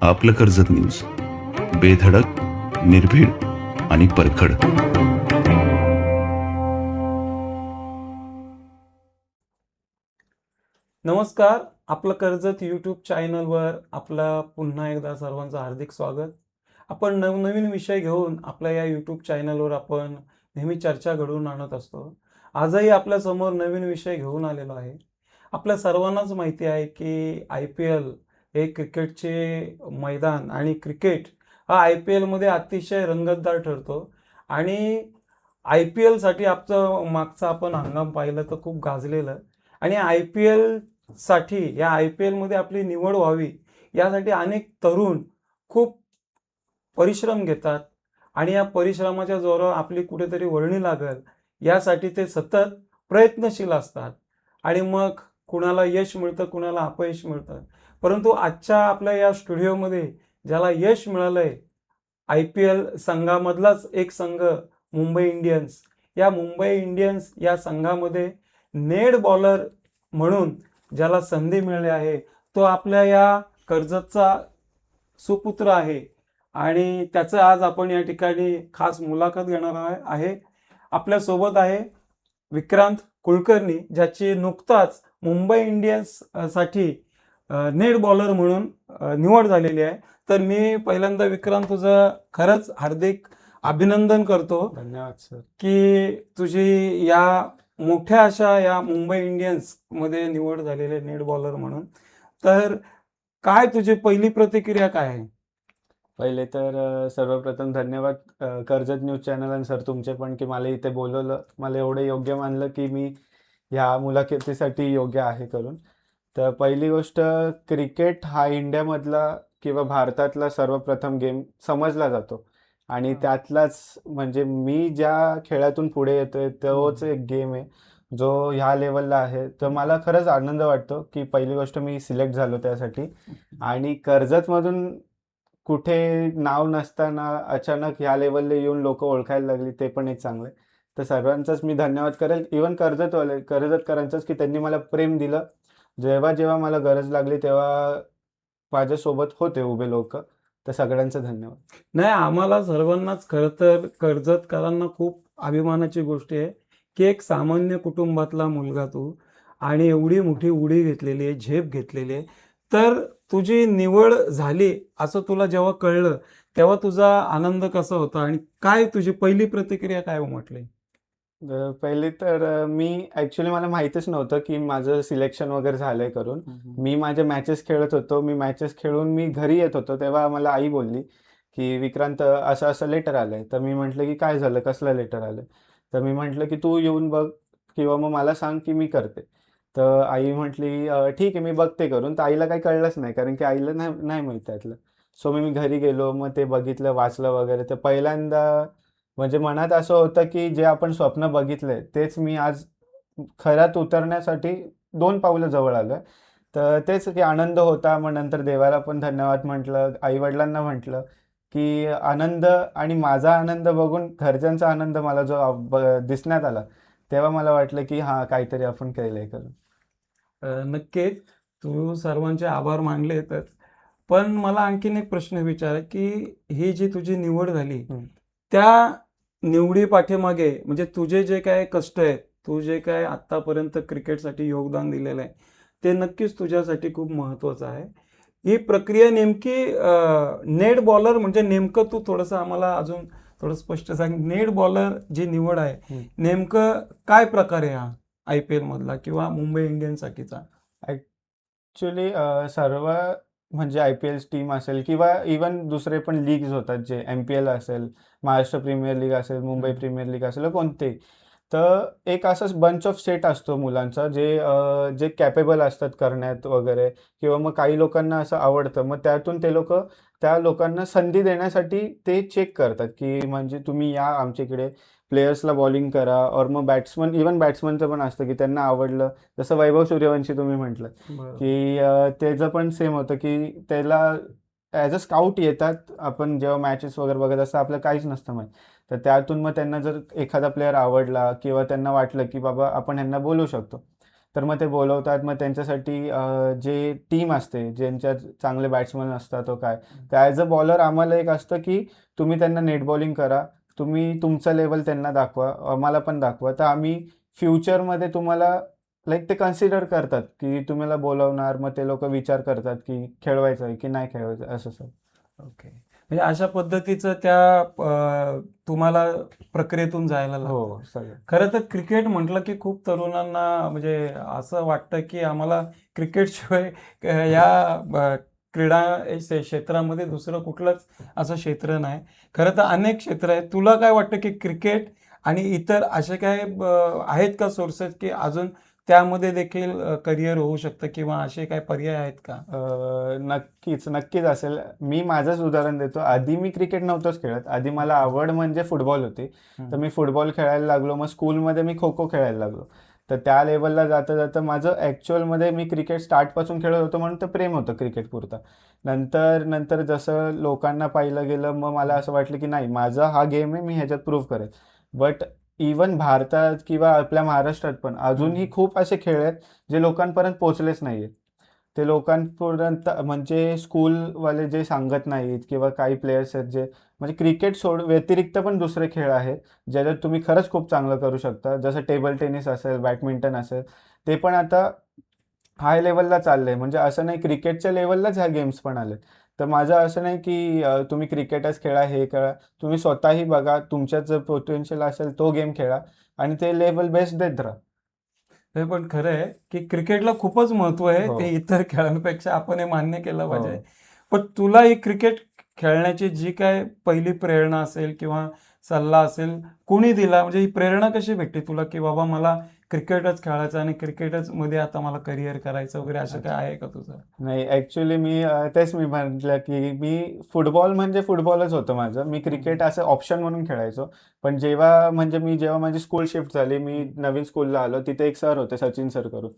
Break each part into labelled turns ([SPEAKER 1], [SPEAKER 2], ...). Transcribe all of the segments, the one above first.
[SPEAKER 1] आपलं कर्जत न्यूज, बेधडक, निर्भीड आणि परखड.
[SPEAKER 2] नमस्कार. आपलं कर्जत यूट्यूब चॅनलवर आपलं पुन्हा एकदा सर्वांचं हार्दिक स्वागत. आपण नवनवीन विषय घेऊन आपल्या या यूट्यूब चॅनलवर आपण नेहमी चर्चा घडवून आणत असतो. आजही आपल्यासमोर नवीन विषय घेऊन आलेलो आहे. आपल्या सर्वांनाच माहिती आहे की IPL हे क्रिकेटचे मैदान आणि क्रिकेट हा IPLमध्ये अतिशय रंगतदार ठरतो आणि IPLसाठी मागचा आपण हंगाम पाहिलं तर खूप गाजलेलं आणि IPLसाठी या IPLमध्ये आपली निवड व्हावी यासाठी अनेक तरुण खूप परिश्रम घेतात आणि या परिश्रमाच्या जोरावर आपली कुठेतरी वर्णी लागल यासाठी ते सतत प्रयत्नशील असतात आणि मग कुणाला यश मिळतं, कुणाला अपयश मिळतं. परंतु आजच्या आपल्या या स्टुडिओमध्ये ज्याला यश मिळालंय, IPL संघामधलाच एक संघ मुंबई इंडियन्स. या मुंबई इंडियन्स या संघामध्ये नेट बॉलर म्हणून ज्याला संधी मिळाली आहे, तो आपल्या या कर्जतचा सुपुत्र आहे आणि त्याचं आज आपण या ठिकाणी खास मुलाखत घेणार आहे. आपल्यासोबत आहे विक्रांत कुलकर्णी, ज्याची नुकताच मुंबई इंडियन्स साठी नेट बॉलर म्हणून निवड झालेली आहे. तर मी पहिल्यांदा विक्रांत तुझं खरंच हार्दिक अभिनंदन करतो.
[SPEAKER 3] धन्यवाद सर.
[SPEAKER 2] की तुझी या मोठ्या अशा या मुंबई इंडियन्समध्ये निवड झालेली नेट बॉलर म्हणून. तर काय तुझी पहिली प्रतिक्रिया काय आहे?
[SPEAKER 3] पहिले तर सर्वप्रथम धन्यवाद कर्जत न्यूज चॅनल आणि सर तुमचे पण की मला इथे बोलवलं. मला एवढं योग्य मानलं की मी ह्या मुलाखतीसाठी योग्य आहे करून. तर पहिली गोष्ट, क्रिकेट हा इंडियामधला किंवा भारतातला सर्वप्रथम गेम समजला जातो आणि त्यातलाच म्हणजे मी ज्या खेळातून पुढे येतोय तोच एक गेम आहे जो ह्या लेवलला आहे. तर मला खरंच आनंद वाटतो की पहिली गोष्ट मी सिलेक्ट झालो त्यासाठी. आणि कर्जतमधून कुठे नाव नसताना अचानक ह्या लेवलला येऊन लोक ओळखायला लागली, ते पण एक चांगलं आहे. तर सर्वांचाच मी धन्यवाद करेल, इवन कर्जतकरांचाच की त्यांनी मला प्रेम दिलं. जेव्हा जेव्हा मला गरज लागली तेव्हा माझ्यासोबत होते उभे लोक. तर सगळ्यांचं धन्यवाद.
[SPEAKER 2] नाही, आम्हाला सर्वांनाच खरं तर कर्जतकरांना खूप अभिमानाची गोष्ट आहे की एक सामान्य कुटुंबातला मुलगा तू आणि एवढी मोठी उडी घेतलेली आहे, झेप घेतलेली आहे. तर तुझी निवड झाली असं तुला जेव्हा कळलं तेव्हा तुझा आनंद कसा होता आणि काय तुझी पहिली प्रतिक्रिया काय म्हटली?
[SPEAKER 3] पहिले तर मी ॲक्च्युली मला माहीतच नव्हतं की माझं सिलेक्शन वगैरे झालंय करून. मी माझे मॅचेस खेळत होतो. मी मॅचेस खेळून मी घरी येत होतो तेव्हा मला आई बोलली की विक्रांत असं असं लेटर आलंय. तर मी म्हटलं की काय झालं, कसलं लेटर आलंय? तर मी म्हटलं की तू येऊन बघ किंवा मग मला सांग की मी करते. तर आई म्हटली ठीक आहे मी बघते करून. तर आईला काही कळलंच नाही कारण की आईला नाही नाही माहीत त्यातलं. सो मी घरी गेलो, मग ते बघितलं, वाचलं वगैरे. तर पहिल्यांदा म्हणजे मनात असं होतं की जे आपण स्वप्न बघितलंय तेच मी आज खऱ्यात उतरण्यासाठी 2 पावलं जवळ आलोय. तर तेच की आनंद होता. मग नंतर देवाला पण धन्यवाद म्हटलं, आई-वडिलांना म्हटलं की आनंद आणि माझा आनंद बघून घरच्यांचा आनंद मला जो दिसण्यात आला, तेव्हा मला वाटलं की हां, काहीतरी आपण केलंय खरं.
[SPEAKER 2] नक्कीच तू सर्वांचे आभार मानलेतच. पण मला आणखीन एक प्रश्न विचार की ही जी तुझी निवड झाली, त्या निवडी पाठीमागे म्हणजे तुझे जे काय कष्ट आहेत, तू जे काय आत्तापर्यंत क्रिकेटसाठी योगदान दिलेलं आहे, ते नक्कीच तुझ्यासाठी खूप महत्त्वाचं आहे. ही प्रक्रिया नेमकी नेट बॉलर म्हणजे नेमकं तू थोडंसं आम्हाला अजून थोडं स्पष्ट सांग. नेट बॉलर जी निवड आहे, नेमकं काय प्रकार आहे हा IPL मधला किंवा मुंबई इंडियन्ससाठीचा?
[SPEAKER 3] ॲक्च्युली सर्व म्हणजे IPL टीम असेल किंवा इवन दुसरे पण लीग्स होतात जे MPL असेल, महाराष्ट्र प्रीमियर लीग असेल, मुंबई प्रीमियर लीग असेल, कोणतेही. तर एक असाच बंच ऑफ सेट असतो मुलांचा जे कॅपेबल असतात करण्यात वगैरे किंवा मग काही लोकांना असं आवडतं. मग त्यातून ते लोकं त्या लोकांना संधी देण्यासाठी ते चेक करतात, की म्हणजे तुम्ही या आमच्या इकडे प्लेयर्सला बॉलिंग करा और मग इवन बॅट्समनचं पण असतं, की त्यांना आवडलं. जसं वैभव सूर्यवंशी तुम्ही म्हटलं.
[SPEAKER 2] बरोबर.
[SPEAKER 3] की त्याचं पण सेम होतं की त्याला ॲज अ स्काउट येतात. आपण जेव्हा मॅचेस वगैरे बघत असतो आपल्याला काहीच नसतं माहीत. तर त्यातून मग त्यांना जर एखादा प्लेयर आवडला किंवा त्यांना वाटलं की बाबा आपण ह्यांना बोलवू शकतो, तर मग ते बोलवतात. मग त्यांच्यासाठी जे टीम असते, ज्यांच्यात चांगले बॅट्समन असतात तो काय, तर ॲज अ बॉलर आम्हाला एक असतं की तुम्ही त्यांना नेट बॉलिंग करा, तुम्ही तुमचा लेवल त्यांना दाखवा, आम्हाला पण दाखवा. तर आम्ही फ्युचरमध्ये तुम्हाला लाईक ते कन्सिडर करतात की तुम्हाला बोलवणार. मग ते लोकं विचार करतात की खेळवायचं आहे की नाही खेळवायचं असं सर.
[SPEAKER 2] ओके. म्हणजे अशा पद्धतीचं त्या तुम्हाला प्रक्रियेतून जायला लागतं.
[SPEAKER 3] हो, सगळं.
[SPEAKER 2] खरं तर क्रिकेट म्हटलं की खूप तरुणांना म्हणजे असं वाटतं की आम्हाला क्रिकेटशिवाय या क्रीडा क्षेत्रामध्ये दुसरं कुठलंच असं क्षेत्र नाही. खरं तर अनेक क्षेत्र आहेत. तुला काय वाटतं की क्रिकेट आणि इतर असे काय आहेत का सोर्सेस की अजून त्यामध्ये देखील करिअर होऊ शकतं किंवा असे काही पर्याय आहेत का?
[SPEAKER 3] नक्कीच असेल. मी माझंच उदाहरण देतो. आधी मी क्रिकेट नव्हतंच खेळत. आधी मला आवड म्हणजे फुटबॉल होती. तर मी फुटबॉल खेळायला लागलो. मग स्कूलमध्ये मी खो-खो खेळायला लागलो. तर त्या लेव्हलला जाता माझं ॲक्चुअलमध्ये मी क्रिकेट स्टार्टपासून खेळत होतो म्हणून तर प्रेम होतं क्रिकेटपुरतं. नंतर जसं लोकांना पाहिलं गेलं, मग मला असं वाटलं की नाही, माझा हा गेम आहे, मी ह्याच्यात प्रूव्ह करेल. बट इव्हन भारतात किंवा आपल्या महाराष्ट्रात पण अजूनही खूप असे खेळ आहेत जे लोकांपर्यंत पोहोचलेच नाही आहेत. ते लोकांपर्यंत म्हणजे स्कूलवाले जे सांगत नाहीत किंवा काही प्लेयर्स आहेत जे म्हणजे क्रिकेट व्यतिरिक्त पण दुसरे खेळ आहेत, ज्याच्यात तुम्ही खरंच खूप चांगलं करू शकता. जसं टेबल टेनिस असेल, बॅडमिंटन असेल, ते पण आता हाय लेव्हलला चाललंय. म्हणजे असं नाही क्रिकेटच्या लेव्हललाच ह्या गेम्स पण आलेत. तर माझं असं नाही की तुम्ही क्रिकेटच खेळा, हे खेळा. तुम्ही स्वतःही बघा, तुमच्यात जर पोटेन्शियल असेल तो गेम खेळा आणि ते लेव्हल बेस्ट देत राहा.
[SPEAKER 2] हे पण खरं आहे की क्रिकेटला खूपच महत्त्व आहे.
[SPEAKER 3] हो.
[SPEAKER 2] ते इतर खेळांपेक्षा आपण हे मान्य केलं पाहिजे.
[SPEAKER 3] हो.
[SPEAKER 2] पण तुला ही क्रिकेट खेळण्याची जी काय पहिली प्रेरणा असेल किंवा सल्ला असेल, कोणी दिला? म्हणजे ही प्रेरणा कशी भेटली तुला की बाबा मला क्रिकेटच खेळायचं आणि क्रिकेटच मध्ये आता मला करिअर करायचं वगैरे असं काय आहे का तुझं?
[SPEAKER 3] नाही ॲक्चुअली तेच मी म्हटलं की मी फुटबॉल म्हणजे फुटबॉलच होतं माझं. मी क्रिकेट असं ऑप्शन म्हणून खेळायचो. पण जेव्हा माझी स्कूल शिफ्ट झाली, मी नवीन स्कूलला आलो. तिथे एक सर होते, सचिन सर करून.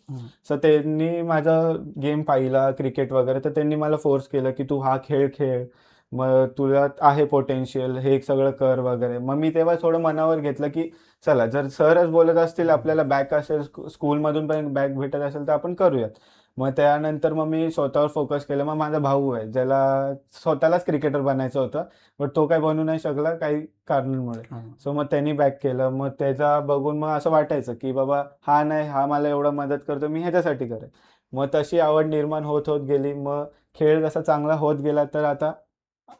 [SPEAKER 3] सो त्यांनी माझा गेम पाहिला क्रिकेट वगैरे, तर त्यांनी मला फोर्स केलं की तू हा खेळ खेळ. मग तुला आहे पोटेन्शियल, हे सगळं कर वगैरे. मग मी तेव्हा थोडं मनावर घेतलं की चला, जर सरच बोलत असतील, आपल्याला बॅक असेल, स्कूलमधून पण बॅक भेटत असेल तर आपण करूयात. मग त्यानंतर मी स्वतःवर फोकस केलं. मग माझा भाऊ आहे, ज्याला स्वतःलाच क्रिकेटर बनायचं होतं. बट तो काही बनू नाही शकला काही कारणांमुळे. सो मग त्यांनी बॅक केलं. मग त्याचा बघून मग असं वाटायचं की बाबा हा नाही, हा मला एवढं मदत करतो, मी ह्याच्यासाठी करेन. मग तशी आवड निर्माण होत गेली. मग खेळ जसा चांगला होत गेला, तर आता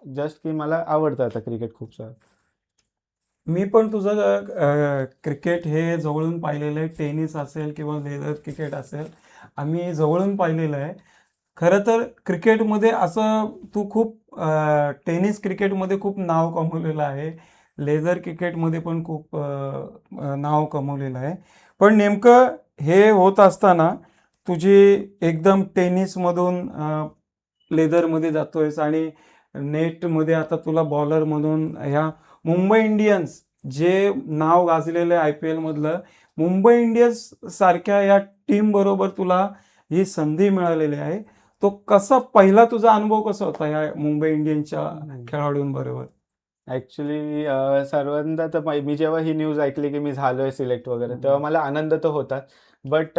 [SPEAKER 3] जस्ट की मला आवडतं आता क्रिकेट खूप सारं.
[SPEAKER 2] मी पण तुझं क्रिकेट हे जवळून पाहिलेलं आहे. टेनिस असेल किंवा लेदर क्रिकेट असेल, आम्ही जवळून पाहिलेलं आहे. खरं तर क्रिकेटमध्ये असं तू खूप टेनिस क्रिकेटमध्ये खूप नाव कमवलेलं आहे. लेदर क्रिकेटमध्ये पण खूप नाव कमवलेलं आहे. पण नेमकं हे होत असताना तुझी एकदम टेनिसमधून लेदरमध्ये जातोयस आणि नेटमध्ये आता तुला बॉलर म्हणून ह्या मुंबई इंडियन्स जे नाव गाजलेलं आहे IPL मधलं, मुंबई इंडियन्स सारख्या या टीम बरोबर तुला ही संधी मिळालेली आहे. तो कसा पहिला तुझा अनुभव कसा होता या मुंबई इंडियन्सच्या खेळाडूंबरोबर?
[SPEAKER 3] ॲक्चुअली सर्वांदा तर मी जेव्हा ही न्यूज ऐकली की मी झालोय सिलेक्ट वगैरे, तेव्हा मला आनंद तर होता. बट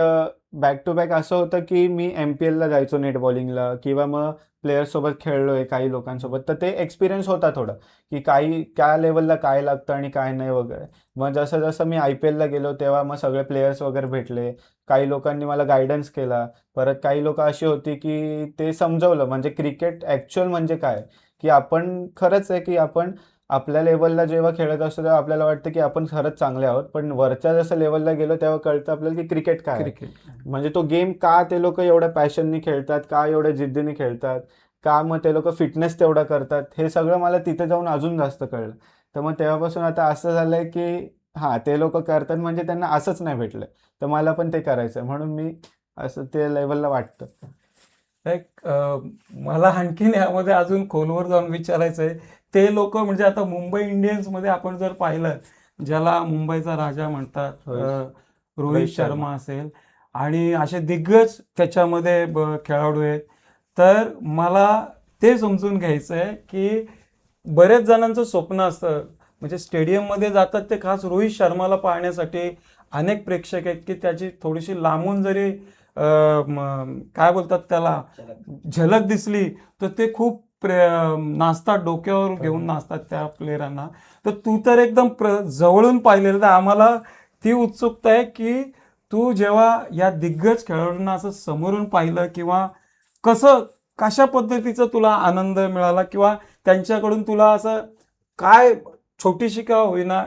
[SPEAKER 3] बॅक टू बॅक असं होतं की मी MPLला जायचो नेट बॉलिंगला किंवा मग प्लेयर्ससोबत खेळलोय काही लोकांसोबत. तर ते एक्सपिरियन्स होता थोडा, की त्या लेव्हलला काय लागतं आणि काय नाही वगैरे. मग जसं मी IPLला गेलो, तेव्हा मग सगळे प्लेयर्स वगैरे भेटले. काही लोकांनी मला गाईडन्स केला. परत काही लोकं अशी होती की ते समजवलं म्हणजे क्रिकेट ॲक्चुअल म्हणजे काय? की आपण खरंच आहे की आपण आपल्या लेव्हलला जेव्हा खेळत असतो तेव्हा आपल्याला वाटतं की आपण खरंच चांगले आहोत. पण वरच्या जसं लेव्हलला गेलो तेव्हा कळतं आपल्याला की क्रिकेट काय आहे?
[SPEAKER 2] क्रिकेट.
[SPEAKER 3] म्हणजे तो गेम का ते लोकं एवढ्या पॅशननी खेळतात, का एवढ्या जिद्दीने खेळतात, का मग ते लोकं फिटनेस तेवढा करतात, हे सगळं मला तिथे जाऊन अजून जास्त कळलं. तर मग तेव्हापासून आता असं झालंय की हां, ते लोकं करतात म्हणजे त्यांना असंच नाही भेटलंय. तर मला पण ते करायचंय म्हणून मी असं ते लेव्हलला वाटतं.
[SPEAKER 2] एक मला आणखीन यामध्ये अजून खोलवर जाऊन विचारायचं आहे. ते लोकं म्हणजे आता मुंबई इंडियन्समध्ये आपण जर पाहिलं, ज्याला मुंबईचा राजा म्हणतात, रोहित
[SPEAKER 3] रोहित
[SPEAKER 2] शर्मा
[SPEAKER 3] शर्मा.
[SPEAKER 2] असेल आणि असे दिग्गज त्याच्यामध्ये खेळाडू आहेत. तर मला ते समजून घ्यायचं आहे, की बऱ्याच जणांचं स्वप्न असतं म्हणजे स्टेडियममध्ये जातात ते खास रोहित शर्माला पाहण्यासाठी अनेक प्रेक्षक आहेत की त्याची थोडीशी लांबून जरी काय बोलतात त्याला झलक दिसली तर ते खूप नाचतात, डोक्यावर घेऊन नाचतात त्या प्लेयरांना. तर तू तर एकदम जवळून पाहिलेलं, तर आम्हाला ती उत्सुकता आहे की तू जेव्हा या दिग्गज खेळाडूंना असं समोरून पाहिलं किंवा कशा पद्धतीचा तुला आनंद मिळाला किंवा त्यांच्याकडून तुला असं काय छोटीशी का होईना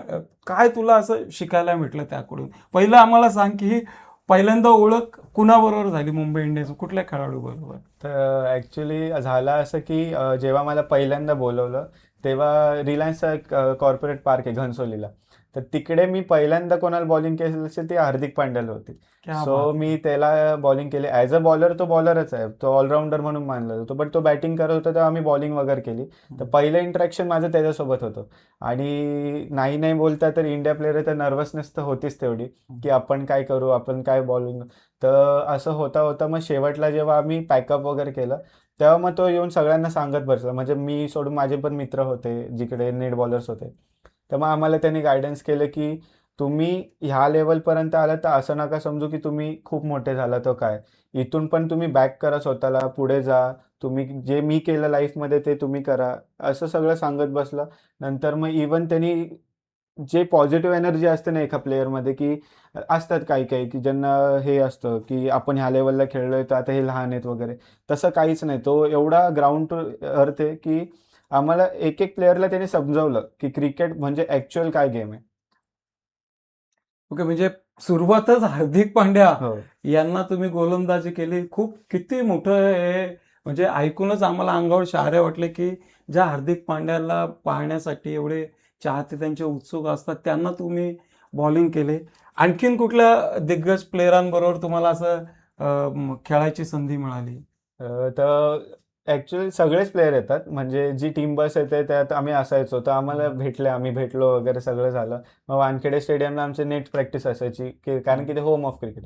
[SPEAKER 2] काय तुला असं शिकायला भेटलं त्याकडून? पहिलं आम्हाला सांग की पहिल्यांदा ओळख कुणाबरोबर झाली मुंबई इंडियन्स, कुठल्या खेळाडू बरोबर?
[SPEAKER 3] तर ॲक्च्युली झालं असं की जेव्हा मला पहिल्यांदा बोलवलं तेव्हा रिलायन्सचा कॉर्पोरेट पार्क आहे घनसोलीला. तर तिकडे मी पहिल्यांदा कोणाला बॉलिंग केली असेल ती हार्दिक पांड्याला होती.
[SPEAKER 2] क्या
[SPEAKER 3] सो
[SPEAKER 2] बात
[SPEAKER 3] मी त्याला बॉलिंग केली. ॲज अ बॉलर तो बॉलरच आहे, तो ऑलराऊंडर म्हणून मानला जातो, बट तो बॅटिंग करत होता तेव्हा आम्ही बॉलिंग वगैरे केली. तर पहिलं इंटरॅक्शन माझं त्याच्यासोबत होतं. आणि नाही नाही बोलता तर इंडिया प्लेअर आहे तर नर्वसनेस तर होतीच तेवढी की आपण काय करू, आपण काय बॉलिंग. तर असं होता होता मग शेवटला जेव्हा आम्ही पॅकअप वगैरे केलं तेव्हा मग तो येऊन सगळ्यांना सांगत बसला. म्हणजे मी सोडून माझे पण मित्र होते जिकडे नेट बॉलर्स होते. तर मग आम्हाला त्यांनी गायडन्स केलं की तुम्ही ह्या लेवलपर्यंत आला तर असं नका समजू की तुम्ही खूप मोठे झाला तर काय, इथून पण तुम्ही बॅक करा स्वतःला, पुढे जा, तुम्ही जे मी केलं लाईफमध्ये ते तुम्ही करा, असं सगळं सांगत बसला. नंतर मग इवन त्यांनी जे पॉझिटिव्ह एनर्जी असते ना एका प्लेयरमध्ये की असतात काही काही की ज्यांना हे असतं की आपण ह्या लेवलला खेळलोय तर आता हे लहान आहेत वगैरे, तसं काहीच नाही. तो एवढा ग्राउंड टू अर्थ आहे की आम्हाला एक एक प्लेयरला त्याने समजावलं की क्रिकेट म्हणजे ॲक्च्युअल काय गेम आहे.
[SPEAKER 2] ओके, म्हणजे सुरुवातच हार्दिक पांड्या
[SPEAKER 3] हो.
[SPEAKER 2] यांना तुम्ही गोलंदाजी केली. खूप किती मोठं हे, म्हणजे ऐकूनच आम्हाला अंगावर शहारे वाटले की ज्या हार्दिक पांड्याला पाहण्यासाठी एवढे चाहते त्यांचे उत्सुक असतात त्यांना तुम्ही बॉलिंग केले. आणखीन कुठल्या दिग्गज प्लेयरांबरोबर तुम्हाला असं खेळायची संधी मिळाली?
[SPEAKER 3] तर ॲक्च्युअली सगळेच प्लेयर येतात. म्हणजे जी टीम बस येते त्यात आम्ही असायचो. तर आम्हाला आम्ही भेटलो वगैरे सगळं झालं. मग वानखेडे स्टेडियमला आमची नेट प्रॅक्टिस असायची की कारण की ते होम ऑफ क्रिकेट.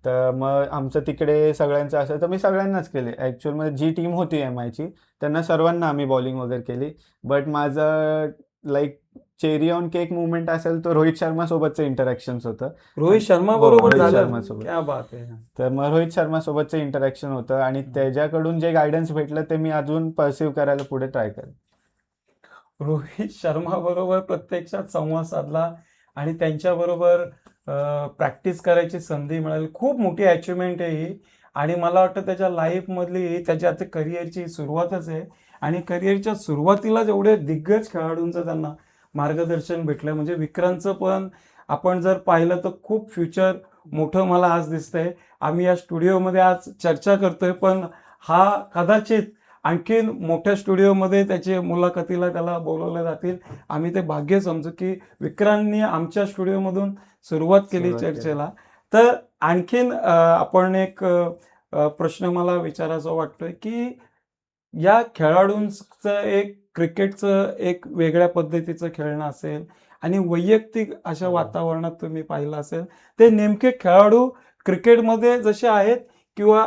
[SPEAKER 3] तर मग आमचं तिकडे सगळ्यांचं असायचं. तर मी सगळ्यांनाच केले. ॲक्च्युअलमध्ये जी टीम होती एम-आयची त्यांना सर्वांना आम्ही बॉलिंग वगैरे केली. बट माझं like cherry on cake movement असेल तर रोहित शर्मा सोबतचं इंटरॅक्शन्स होतं.
[SPEAKER 2] रोहित शर्मा
[SPEAKER 3] हो,
[SPEAKER 2] बरोबर
[SPEAKER 3] रोहित
[SPEAKER 2] झालं?
[SPEAKER 3] शर्मासोबत.
[SPEAKER 2] क्या बात आहे.
[SPEAKER 3] तर मग रोहित शर्मासोबतचं इंटरॅक्शन होतं आणि त्याच्याकडून जे गायडन्स भेटलं ते मी अजून पर्सिव्ह करायला पुढे ट्राय करेन.
[SPEAKER 2] रोहित शर्मा बरोबर प्रत्यक्षात संवाद साधला आणि त्यांच्याबरोबर प्रॅक्टिस करायची संधी मिळाली. खूप मोठी अचिव्हमेंट आहे ही आणि मला वाटतं त्याच्या लाईफमधली ही त्याच्या आता करिअरची सुरुवातच आहे आणि करिअरच्या सुरुवातीला जेवढे दिग्गज खेळाडूंचं त्यांना मार्गदर्शन भेटलं, म्हणजे विक्रांतचं पण आपण जर पाहिलं तर खूप फ्युचर मोठं मला आज दिसतंय. आम्ही या स्टुडिओमध्ये आज चर्चा करतोय, पण हा कदाचित आणखीन मोठ्या स्टुडिओमध्ये त्याची मुलाखतीला त्याला बोलवले जातील. आम्ही ते भाग्य समजू की विक्रांतनी आमच्या स्टुडिओमधून सुरुवात केली
[SPEAKER 3] सुरुवात केली.
[SPEAKER 2] चर्चेला. तर आणखीन आपण एक प्रश्न मला विचारायचा वाटतोय की या खेळाडूंचं एक क्रिकेटचं एक वेगळ्या पद्धतीचं खेळणं असेल आणि वैयक्तिक अशा
[SPEAKER 3] हो.
[SPEAKER 2] वातावरणात तुम्ही पाहिलं असेल, ते नेमके खेळाडू क्रिकेटमध्ये जसे आहेत किंवा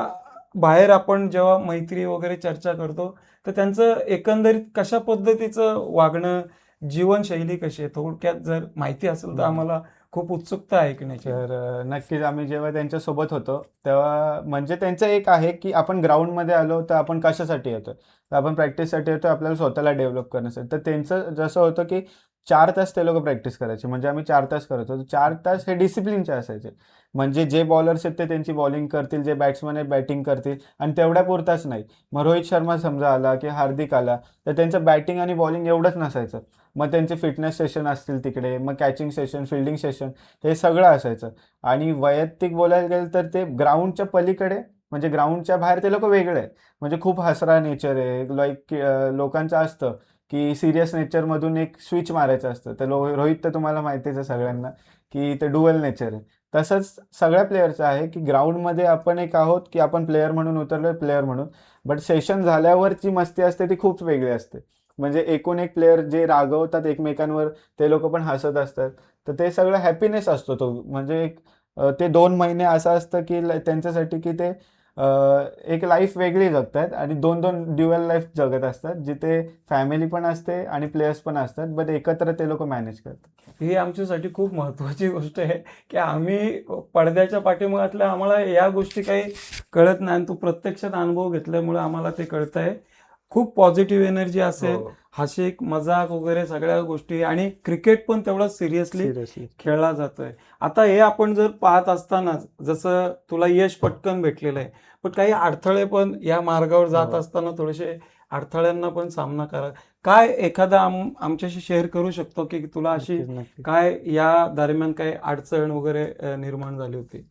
[SPEAKER 2] बाहेर आपण जेव्हा मैत्री वगैरे चर्चा करतो, तर त्यांचं एकंदरीत कशा पद्धतीचं वागणं, जीवनशैली कशी आहे? थोडक्यात जर माहिती असेल तर आम्हाला खूप उत्सुकता आहे ऐकण्याची.
[SPEAKER 3] तर नक्कीच आम्ही जेव्हा त्यांच्यासोबत होतो, तेव्हा म्हणजे त्यांचं एक आहे, की आपण ग्राउंडमध्ये आलो तर आपण कशासाठी येतोय? तर आपण प्रॅक्टिससाठी येतोय, आपल्याला स्वतःला डेव्हलप करण्यासाठी. तर त्यांचं जसं होतं, की 4 तास ते लोकं प्रॅक्टिस करायचे. म्हणजे आम्ही 4 तास करत होतो. 4 तास हे डिसिप्लिनचे असायचे. म्हणजे जे बॉलर्स आहेत ते त्यांची बॉलिंग करतील, जे बॅट्समन आहेत बॅटिंग करतील आणि तेवढ्यापुरताच नाही. मग रोहित शर्मा समजा आला, की हार्दिक आला, तर त्यांचं बॅटिंग आणि बॉलिंग एवढंच नसायचं. मग त्यांचे फिटनेस सेशन असतील तिकडे, मग कॅचिंग सेशन, फील्डिंग सेशन हे सगळं असायचं. आणि वैयक्तिक बोलायला गेलं तर ते ग्राउंडच्या पलीकडे म्हणजे ग्राउंडच्या बाहेर ते लोकं वेगळे आहे. म्हणजे खूप हसरा नेचर आहे. लाईक लोकांचं असतं, की सीरियस नेचरमधून एक स्विच मारायचं असतं. तर रोहित तर तुम्हाला माहितीच आहे सगळ्यांना, की ते ड्युअल नेचर आहे. तसंच सगळ्या प्लेयरचं आहे, की ग्राउंडमध्ये आपण एक आहोत, की आपण प्लेयर म्हणून उतरलोय प्लेयर म्हणून. बट सेशन झाल्यावर जी मस्ती असते ती खूप वेगळी असते. म्हणजे एकूण एक प्लेयर जे रागवतात एकमेकांवर ते लोकं पण हसत असतात. तर ते सगळं हॅपीनेस असतो तो. म्हणजे एक ते 2 महिने असं असतं, की त्यांच्यासाठी की ते एक लाईफ वेगळी जगतात आणि दोन दोन ड्युअल लाईफ जगत असतात, जिथे फॅमिली पण असते आणि प्लेयर्स पण असतात, बट एकत्र ते लोक मॅनेज करतात.
[SPEAKER 2] ही आमच्यासाठी खूप महत्त्वाची गोष्ट आहे की आम्ही पडद्याच्या पाठीमागल्या आम्हाला या गोष्टी काही कळत नाही आणि तू प्रत्यक्षात अनुभव घेतल्यामुळे आम्हाला ते कळतंय. खूप पॉझिटिव्ह एनर्जी असेल,
[SPEAKER 3] हो.
[SPEAKER 2] हाशिक मजाक वगैरे सगळ्या गोष्टी, आणि क्रिकेट पण तेवढा सिरियसली
[SPEAKER 3] सिरियसली.
[SPEAKER 2] खेळला जातोय. आता हे आपण जर पाहत असतानाच जसं तुला यश पटकन भेटलेलं आहे, पण काही अडथळे पण या मार्गावर जात
[SPEAKER 3] हो.
[SPEAKER 2] असताना थोडेसे अडथळ्यांना पण सामना करा. काय एखादा आमच्याशी शेअर करू शकतो की तुला अशी
[SPEAKER 3] नक्कीच, नक्कीच.
[SPEAKER 2] काय या दरम्यान काही अडचण वगैरे निर्माण झाली होती?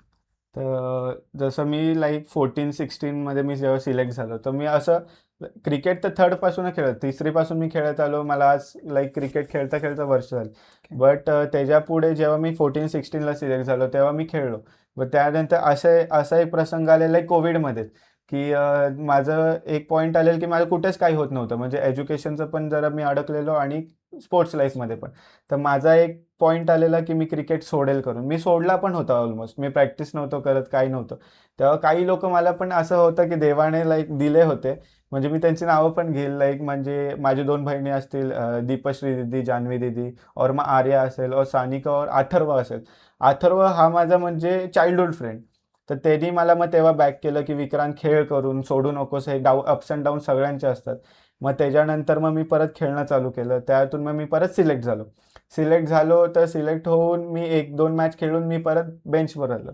[SPEAKER 3] तर जसं मी लाईक 14-16 मध्ये मी जेव्हा सिलेक्ट झालो, तर मी असं क्रिकेट तर थर्ड पासून खेळत, तिसरी पासून मी खेळत आलो. मला आज लाईक क्रिकेट खेळता खेळता वर्ष झाली. बट त्याच्या पुढे जेव्हा मी 14-16 ला सिलेक्ट झालो, तेव्हा मी खेळलो. व त्यानंतर असा एक प्रसंग आलेला आहे कोविडमध्ये, की माझं एक पॉईंट आलेलं की माझं कुठेच काही होत नव्हतं. म्हणजे एज्युकेशनचं पण जरा मी अडकलेलो आणि स्पोर्ट्स लाईफमध्ये पण. तर माझा एक पॉईंट आलेला की मी क्रिकेट सोडेल करून. मी सोडला पण होता ऑलमोस्ट. मी प्रॅक्टिस नव्हतो करत, काही नव्हतं. तेव्हा काही लोकं मला पण असं होतं की देवाने लाईक दिले होते. म्हणजे मी त्यांची नावं पण घेईल, लाईक म्हणजे माझी 2 बहिणी असतील, दीपश्री दीदी, जान्हवी दीदी, और मग आर्या असेल, और सानिका, और अथर्व असेल. अथर्व हा माझा म्हणजे चाइल्डहूड फ्रेंड. तर त्यांनी मला मग तेव्हा बॅक केलं की विक्रांत खेळ करून, सोडू नकोस. हे अप्स अँड डाऊन सगळ्यांचे असतात. मग त्याच्यानंतर मग मी परत खेळणं चालू केलं. त्यातून मग मी परत सिलेक्ट झालो. तर सिलेक्ट होऊन मी 1-2 मॅच खेळून मी परत बेंचवर आलो.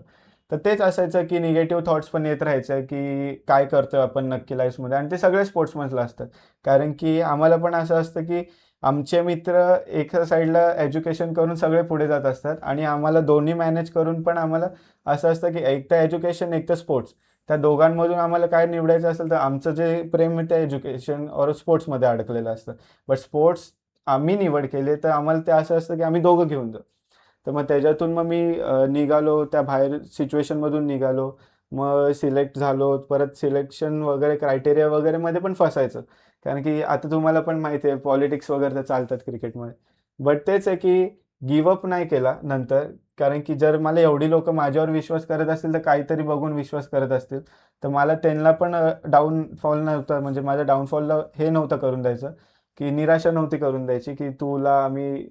[SPEAKER 3] तर तेच असायचं की निगेटिव्ह थॉट्स पण येत राहायचं की काय करतोय आपण नक्की लाईफमध्ये, आणि ते सगळे स्पोर्ट्समनला असतात. कारण की आम्हाला पण असं असतं की आमचे मित्र एका साईडला एज्युकेशन करून सगळे पुढे जात असतात आणि आम्हाला दोन्ही मॅनेज करून पण आम्हाला असं असतं की एक तर एज्युकेशन, एक तर स्पोर्ट्स. त्या दोघांमधून आम्हाला काय निवडायचं असेल तर आमचं जे प्रेम आहे ते एज्युकेशन और स्पोर्ट्समध्ये अडकलेलं असतं. बट स्पोर्ट्स आम्ही निवड केली, तर आम्हाला ते असं असतं की आम्ही दोघं घेऊन जाऊ. तर मग त्याच्यातून मग मी निघालो, त्या बाहेर सिच्युएशनमधून निघालो. मग सिलेक्ट झालो. परत सिलेक्शन वगैरे क्रायटेरिया वगैरेमध्ये पण फसायचं. कारण की आता तुम्हाला पण माहिती आहे पॉलिटिक्स वगैरे तर चालतात क्रिकेटमध्ये. बट तेच आहे की गिव्ह अप नाही केला नंतर. कारण की जर मला एवढी लोकं माझ्यावर विश्वास करत असतील, तर काहीतरी बघून विश्वास करत असतील. तर मला त्यांना पण डाउनफॉल नव्हता, म्हणजे माझ्या डाउनफॉलला हे नव्हतं करून द्यायचं, की निराशा नव्हती करून द्यायची, की तुला आम्ही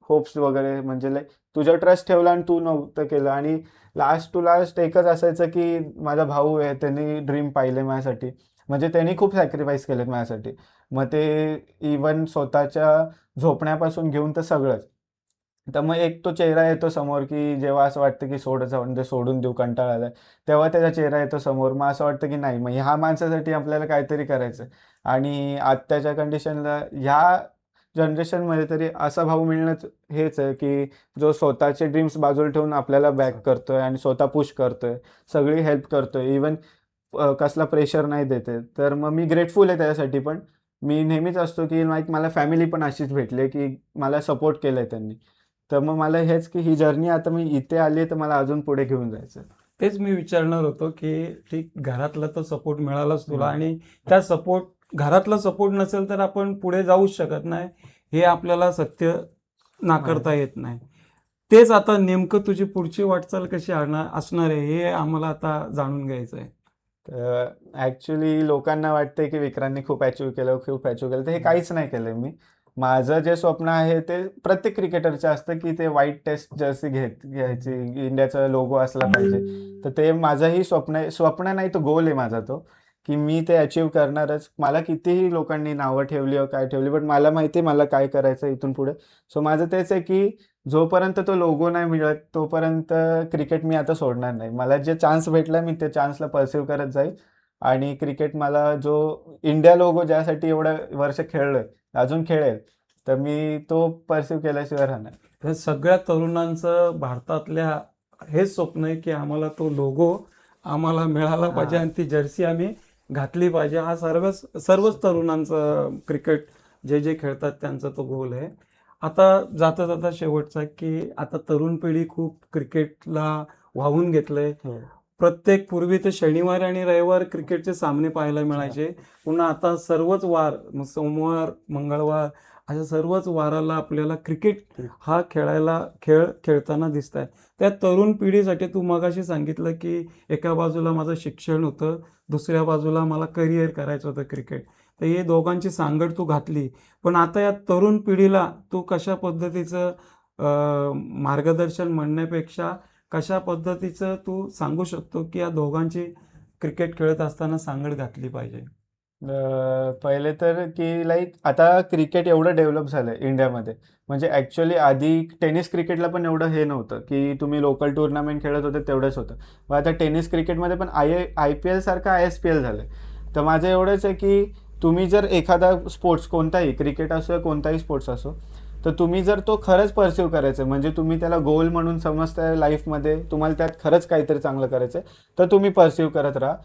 [SPEAKER 3] होप्स वगैरे म्हणजे लाईक तुझ्यावर ट्रस्ट ठेवला आणि तू नव्हतं केलं. आणि लास्ट टू लास्ट एकच असायचं की माझा भाऊ आहे, त्यांनी ड्रीम पाहिले माझ्यासाठी. म्हणजे त्यांनी खूप सॅक्रिफाईस केलेत माझ्यासाठी. मग ते इव्हन स्वतःच्या झोपण्यापासून घेऊन तर सगळंच. तर मग एक तो चेहरा येतो समोर, की जेव्हा असं वाटतं की म्हणजे सोडून देऊ, कंटाळा आलाय. तेव्हा त्याचा चेहरा येतो समोर. मग असं वाटतं की नाही, मग ह्या माणसासाठी आपल्याला काहीतरी करायचं. आणि आत्ताच्या कंडिशनला ह्या जनरेशनमध्ये तरी असा भाऊ मिळणंच हेच आहे, की जो स्वतःचे ड्रीम्स बाजूला ठेवून आपल्याला बॅक करतोय आणि स्वतः पुश करतोय. सगळी हेल्प करतोय. इव्हन कसला प्रेशर नाही देत आहे. तर मग मी ग्रेटफुल आहे त्याच्यासाठी पण. मी नेहमीच असतो, की लाईक मला फॅमिली पण अशीच भेटली आहे, की मला सपोर्ट केलंय त्यांनी. तर मग मला हेच, की ही जर्नी आता मी इथे आली आहे, तर मला अजून पुढे घेऊन जायचं आहे.
[SPEAKER 2] तेच मी विचारणार होतो की ठीक, घरातला तर सपोर्ट मिळालाच तुला,
[SPEAKER 3] हं.
[SPEAKER 2] आणि त्या घरातला सपोर्ट नसेल तर आपण पुढे जाऊच शकत नाही, हे आपल्याला सत्य नाकारता
[SPEAKER 3] आहे.
[SPEAKER 2] येत नाही. तेच आता नेमकं तुझी पुढची वाटचाल कशी असणार आहे हे आम्हाला आता जाणून घ्यायचं आहे.
[SPEAKER 3] तर ॲक्चुअली लोकांना वाटतंय, की विक्रांतनी खूप अचीव्ह केलं, खूप अचीव्ह केलं. तर हे काहीच नाही केलंय मी. माझं जे स्वप्न आहे ते प्रत्येक क्रिकेटरचं असतं, की ते व्हाईट टेस्ट जर्सी घ्यायची, इंडियाचा लोगो असला पाहिजे. तर ते माझंही स्वप्न आहे. स्वप्न नाही, तो गोल आहे माझा तो, की मी ते अचीव्ह करणारच. मला कितीही लोकांनी नावं ठेवली or काय ठेवली, बट मला माहिती आहे मला काय करायचं इथून पुढे. सो माझं तेच आहे, की जोपर्यंत तो लोगो नाही मिळत, तोपर्यंत क्रिकेट मी आता सोडणार नाही. मला जे चान्स भेटला, मी त्या चान्सला पर्सिव्ह करत जाईल. आणि क्रिकेट मला जो इंडिया लोगो ज्यासाठी एवढं वर्ष खेळलोय, अजून खेळेल, तर मी तो पर्सिव्ह केल्याशिवाय राहणार.
[SPEAKER 2] तर सगळ्या तरुणांचं भारतातल्या हेच स्वप्न आहे की आम्हाला तो लोगो आम्हाला मिळाला पाहिजे
[SPEAKER 3] हां.
[SPEAKER 2] आणि ती जर्सी आम्ही घातली पाहिजे. हा सर्वच तरुणांचं क्रिकेट जे जे खेळतात त्यांचा तो गोल आहे. आता जाता जाता शेवटचा की आता तरुण पिढी खूप क्रिकेटला वाहून घेतलंय.
[SPEAKER 3] हो.
[SPEAKER 2] प्रत्येक पूर्वी ते शनिवार आणि रविवार क्रिकेटचे सामने पाहायला
[SPEAKER 3] हां.
[SPEAKER 2] मिळायचे. पुन्हा आता सर्वच वार, सोमवार, मंगळवार अशा सर्वच वाराला आपल्याला क्रिकेट हा खेळ खेळताना दिसत आहे. त्या तरुण पिढीसाठी तू मगाशी सांगितलं की एका बाजूला माझं शिक्षण होतं, दुसऱ्या बाजूला मला करिअर करायचं होतं क्रिकेट. तर हे दोघांची सांगड तू घातली. पण आता या तरुण पिढीला तू कशा पद्धतीचं मार्गदर्शन म्हणण्यापेक्षा कशा पद्धतीचं तू सांगू शकतो की या दोघांची क्रिकेट खेळत असताना सांगड घातली पाहिजे?
[SPEAKER 3] पहिले तर की लाईक आता क्रिकेट एवढं डेव्हलप झालंय इंडियामध्ये. म्हणजे ॲक्च्युअली आधी टेनिस क्रिकेटला पण एवढं हे नव्हतं की तुम्ही लोकल टुर्नामेंट खेळत होते तेवढंच होतं. मग आता टेनिस क्रिकेटमध्ये पण IPL सारखं ISPL झालंय. तर माझं एवढंच आहे की तुम्ही जर एखादा स्पोर्ट्स कोणताही क्रिकेट असो या कोणताही स्पोर्ट्स असो, तर तुम्ही जर तो खरंच परस्यू करायचा आहे, म्हणजे तुम्ही त्याला गोल म्हणून समजताय लाईफमध्ये, तुम्हाला त्यात खरंच काहीतरी चांगलं करायचं आहे, तर तुम्ही परस्यू करत राहा.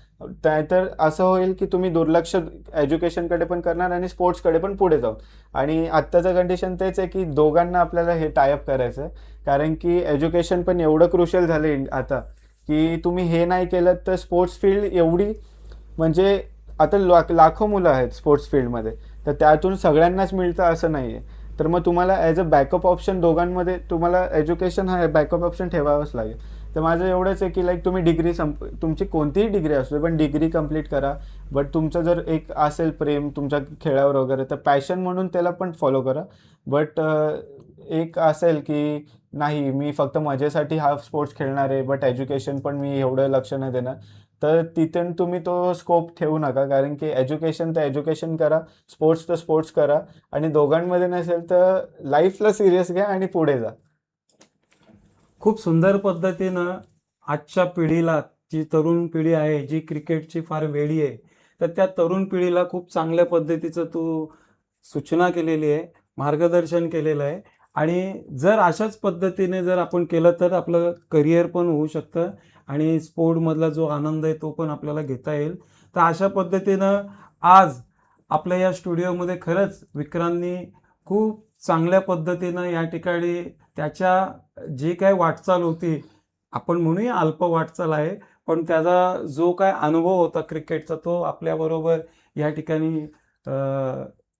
[SPEAKER 3] नाहीतर असं होईल की तुम्ही दुर्लक्ष एज्युकेशनकडे पण करणार आणि स्पोर्ट्सकडे पण पुढे जाऊ. आणि आत्ताचं कंडिशन तेच आहे की दोघांना आपल्याला हे टायअप करायचं आहे. कारण की एज्युकेशन पण एवढं क्रुशियल झालं आता की तुम्ही हे नाही केलं तर स्पोर्ट्स फील्ड एवढी, म्हणजे आता लाखो मुलं आहेत स्पोर्ट्स फील्डमध्ये, तर त्यातून सगळ्यांनाच मिळतं असं नाही आहे. तर मग तुम्हाला ॲज अ बॅकअप ऑप्शन दोघांमध्ये तुम्हाला एज्युकेशन हा बॅकअप ऑप्शन ठेवावंच लागेल. तर माझं एवढंच आहे की लाईक तुम्ही डिग्री तुमची कोणतीही डिग्री असू दे, पण डिग्री कंप्लीट करा. बट तुमचं जर एक असेल प्रेम तुमच्या खेळावर वगैरे, तर पॅशन म्हणून त्याला पण फॉलो करा. बट एक असेल की नाही मी फक्त मजेसाठी हा स्पोर्ट्स खेळणार आहे, बट एज्युकेशन पण मी एवढं लक्ष नाही देणार, तर तिथून तुम्ही तो स्कोप ठेवू नका. कारण की एज्युकेशन तर एज्युकेशन करा, स्पोर्ट्स तर स्पोर्ट्स करा. आणि दोघांमध्ये नसेल तर लाईफला सिरियस घ्या आणि पुढे जा.
[SPEAKER 2] खूप सुंदर पद्धतीनं आजच्या पिढीला, जी तरुण पिढी आहे जी क्रिकेटची फार वेडी आहे, तर त्या तरुण पिढीला खूप चांगल्या पद्धतीचं तू सूचना केलेली आहे, मार्गदर्शन केलेलं आहे. आणि जर अशाच पद्धतीने जर आपण केलं तर आपलं करिअर पण होऊ शकतं आणि स्पोर्टमधला जो आनंद आहे तो पण आपल्याला घेता येईल. तर अशा पद्धतीनं आज आपल्या या स्टुडिओमध्ये खरंच विक्रांतनी खूप चांगल्या पद्धतीनं या ठिकाणी त्याच्या जी काही वाटचाल होती, आपण म्हणूया अल्प वाटचाल आहे, पण त्याचा जो काय अनुभव होता क्रिकेटचा तो आपल्याबरोबर या ठिकाणी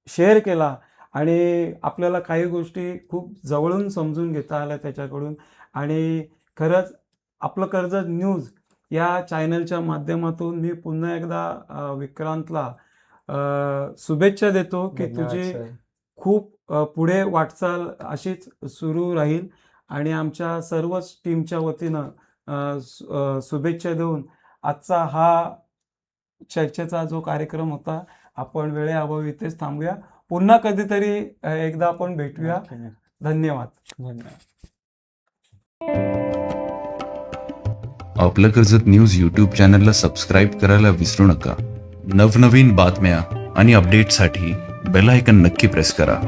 [SPEAKER 2] शेअर केला. आणि आपल्याला काही गोष्टी खूप जवळून समजून घेता आल्या त्याच्याकडून. आणि खरंच आपलं कर्जत न्यूज या चॅनलच्या माध्यमातून मी पुन्हा एकदा विक्रांतला शुभेच्छा देतो की
[SPEAKER 3] धन्यवाद
[SPEAKER 2] तुझी
[SPEAKER 3] सर.
[SPEAKER 2] खूप पुढे वाटचाल अशीच सुरू राहील. आणि आमच्या सर्वच टीमच्या वतीनं शुभेच्छा देऊन आजचा हा चर्चेचा जो कार्यक्रम होता आपण वेळेअभावी इथेच थांबूया. पुन्हा कधीतरी एकदा आपण भेटूया.
[SPEAKER 3] नक्की, नक्की.
[SPEAKER 2] धन्यवाद.
[SPEAKER 3] धन्यवाद.
[SPEAKER 1] आपलं कर्जत न्यूज यूट्यूब चॅनलला सबस्क्राईब करायला विसरू नका. नवनवीन बातम्या आणि अपडेटसाठी बेल आयकन नक्की प्रेस करा.